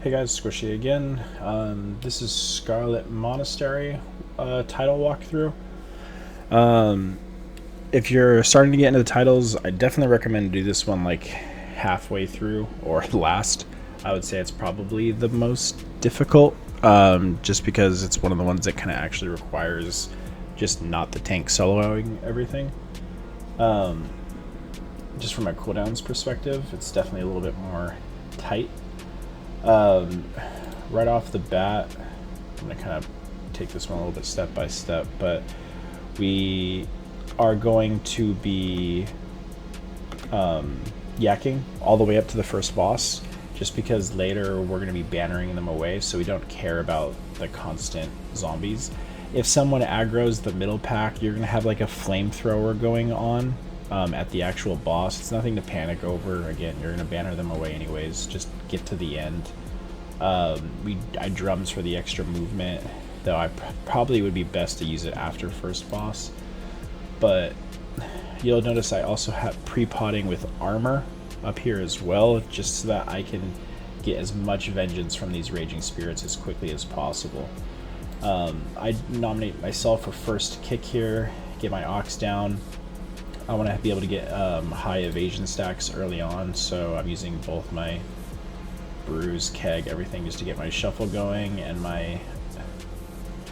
Hey guys, Squishy again. This is Scarlet Monastery title walkthrough. If you're starting to get into the titles, I definitely recommend do this one like halfway through or last. I would say it's probably the most difficult, just because it's one of the ones that kind of actually requires just not the tank soloing everything. Just from a cooldowns perspective, it's definitely a little bit more tight. Right off the bat, I'm going to kind of take this one a little bit step by step, but we are going to be yakking all the way up to the first boss, just because later we're going to be bannering them away, so we don't care about the constant zombies. If someone aggroes the middle pack, you're going to have like a flamethrower going on at the actual boss. It's nothing to panic over. Again, you're going to banner them away anyways. Just get to the end. I drums for the extra movement, though I probably would be best to use it after first boss. But you'll notice I also have pre-potting with armor up here as well, just so that I can get as much vengeance from these raging spirits as quickly as possible. I nominate myself for first kick here, get my ox down. I want to be able to get high evasion stacks early on, so I'm using both my brews, keg, everything just to get my shuffle going and my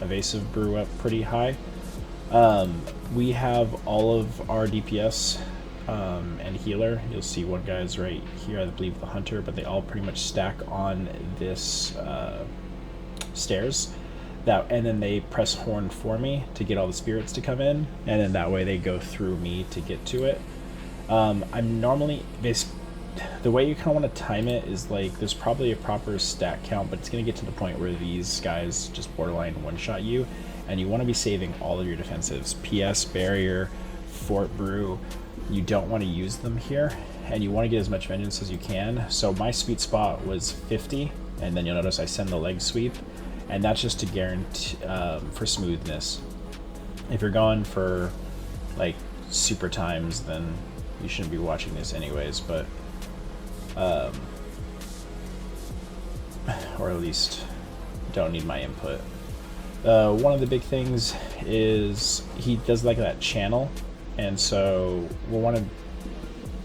evasive brew up pretty high. We have all of our DPS and healer. You'll see one guy's right here, I believe the hunter, but they all pretty much stack on this stairs. And then they press horn for me to get all the spirits to come in, and then that way they go through me to get to it. I'm normally the way you kind of want to time it is like there's probably a proper stat count, but it's going to get to the point where these guys just borderline one-shot you, and you want to be saving all of your defensives. PS, barrier, fort brew, you don't want to use them here, and you want to get as much vengeance as you can. So my sweet spot was 50, and then you'll notice I send the leg sweep, and that's just to guarantee for smoothness. If you're going for like super times, then you shouldn't be watching this anyways, but or at least don't need my input. One of the big things is he does like that channel, and so we'll want to,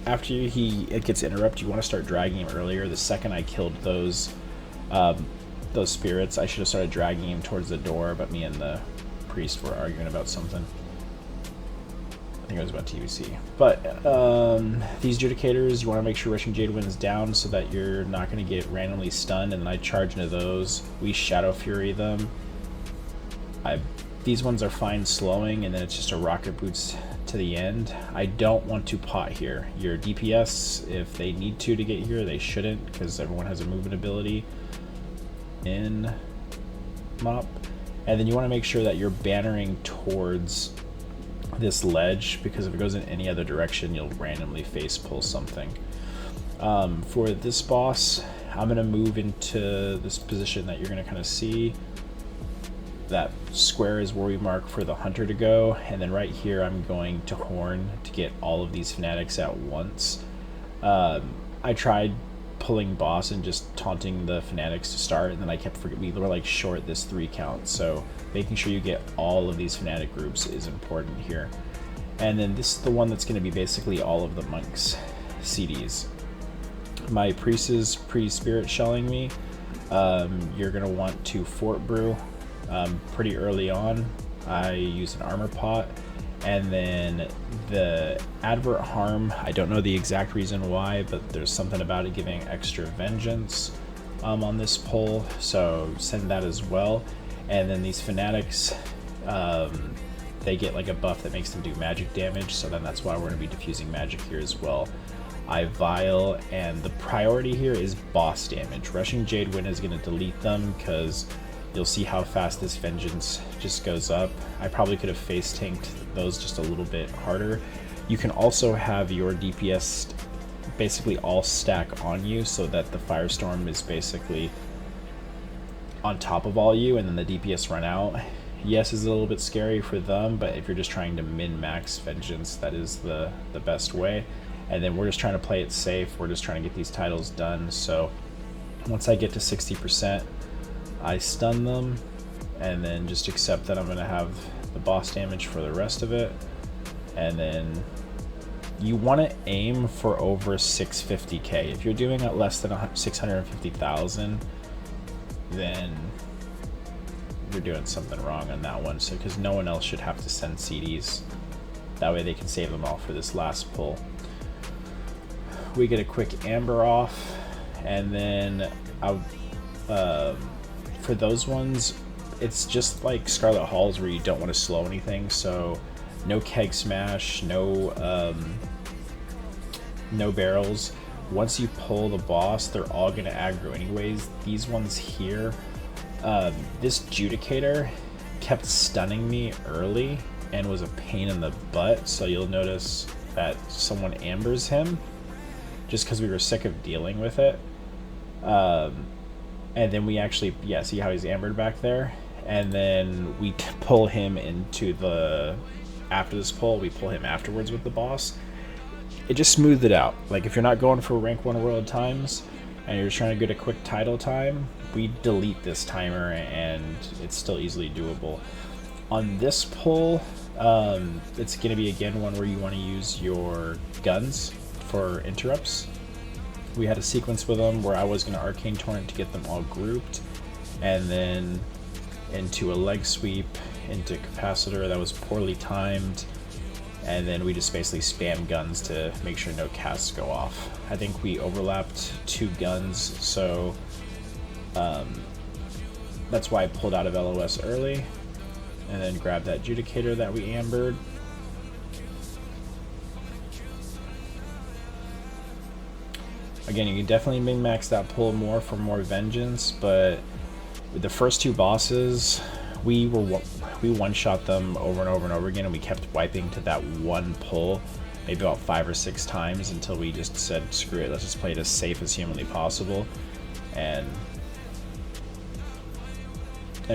after it gets interrupted, you want to start dragging him earlier. The second I killed those spirits, I should have started dragging him towards the door, but me and the priest were arguing about something. I think it was about TVC. But these Judicators, you want to make sure Rushing Jade Wind is down so that you're not going to get randomly stunned, and then I charge into those. We Shadow Fury them. These ones are fine slowing, and then it's just a rocket boots to the end. I don't want to pot here. Your DPS, if they need to get here, they shouldn't, because everyone has a movement ability in mop. And then you want to make sure that you're bannering towards this ledge, because if it goes in any other direction, you'll randomly face pull something. For this boss, I'm going to move into this position that you're going to kind of see. That square is where we mark for the hunter to go, and then right here I'm going to horn to get all of these fanatics at once. I tried pulling boss and just taunting the fanatics to start, and then I kept forgetting we were like short this 3 count, so making sure you get all of these fanatic groups is important here. And then this is the one that's going to be basically all of the monks CDs. My priest is pre-spirit shelling me. You're going to want to fort brew pretty early on. I use an armor pot, and then the advert harm, I don't know the exact reason why, but there's something about it giving extra vengeance on this pull, so send that as well. And then these fanatics, they get like a buff that makes them do magic damage, so then that's why we're going to be diffusing magic here as well. I vial, and the priority here is boss damage. Rushing Jade Wind is going to delete them, because you'll see how fast this vengeance just goes up. I probably could have face tanked those just a little bit harder. You can also have your DPS basically all stack on you, so that the Firestorm is basically on top of all you, and then the DPS run out. Yes, it's a little bit scary for them, but if you're just trying to min-max vengeance, that is the best way. And then we're just trying to play it safe. We're just trying to get these titles done, so Once I get to 60%, I stun them, and then just accept that I'm going to have the boss damage for the rest of it. And then you want to aim for over 650k. If you're doing it less than 650,000, then you're doing something wrong on that one. So because no one else should have to send CDs, that way they can save them all for this last pull. We get a quick amber off, and then for those ones, it's just like Scarlet Halls where you don't want to slow anything. So no keg smash, no barrels. Once you pull the boss, they're all going to aggro anyways. These ones here, this Judicator kept stunning me early and was a pain in the butt. So you'll notice that someone ambers him just because we were sick of dealing with it. And then we actually, yeah, see how he's ambered back there? And then we pull him into the, after this pull, we pull him afterwards with the boss. It just smoothed it out. Like if you're not going for rank 1 world times and you're trying to get a quick title time, we delete this timer and it's still easily doable. On this pull, it's going to be again one where you want to use your guns for interrupts. We had a sequence with them where I was going to Arcane Torrent to get them all grouped, and then into a leg sweep, into capacitor that was poorly timed, and then we just basically spam guns to make sure no casts go off. I think we overlapped 2 guns, so that's why I pulled out of LOS early, and then grabbed that Judicator that we ambered. Again, you can definitely min-max that pull more for more vengeance, but with the first 2 bosses, we one-shot them over and over and over again, and we kept wiping to that one pull maybe about 5 or 6 times until we just said, screw it, let's just play it as safe as humanly possible, and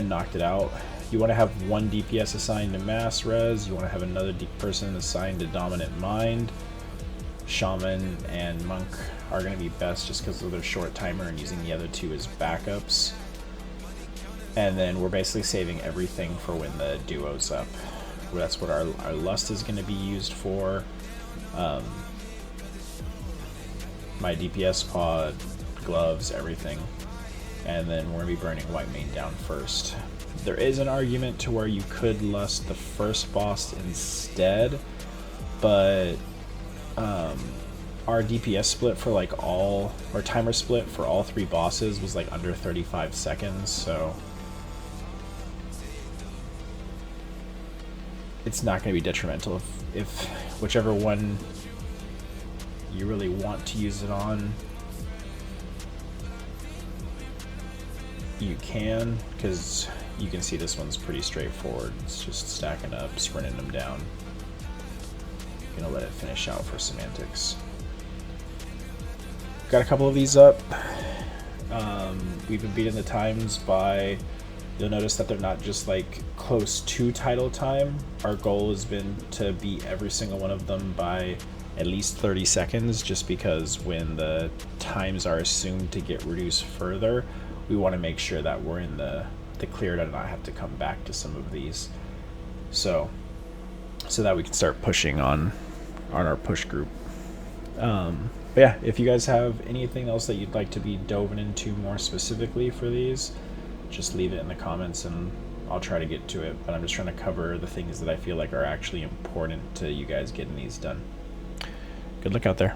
knocked it out. You want to have 1 DPS assigned to mass res, you want to have another person assigned to dominant mind. Shaman and Monk are going to be best just because of their short timer and using the other 2 as backups. And then we're basically saving everything for when the duo's up. That's what our lust is going to be used for. My DPS pod, gloves, everything. And then we're going to be burning white main down first. There is an argument to where you could lust the first boss instead, but our DPS split for like all, or timer split for all 3 bosses was like under 35 seconds, so it's not going to be detrimental. If whichever one you really want to use it on, you can, because you can see this one's pretty straightforward. It's just stacking up, sprinting them down. Gonna let it finish out for semantics. Got a couple of these up. We've been beating the times by, you'll notice that they're not just like close to title time. Our goal has been to beat every single one of them by at least 30 seconds, just because when the times are assumed to get reduced further, we want to make sure that we're in the clear to not have to come back to some of these. So that we can start pushing on our push group. But yeah, if you guys have anything else that you'd like to be dove into more specifically for these, just leave it in the comments and I'll try to get to it. But I'm just trying to cover the things that I feel like are actually important to you guys getting these done. Good luck out there.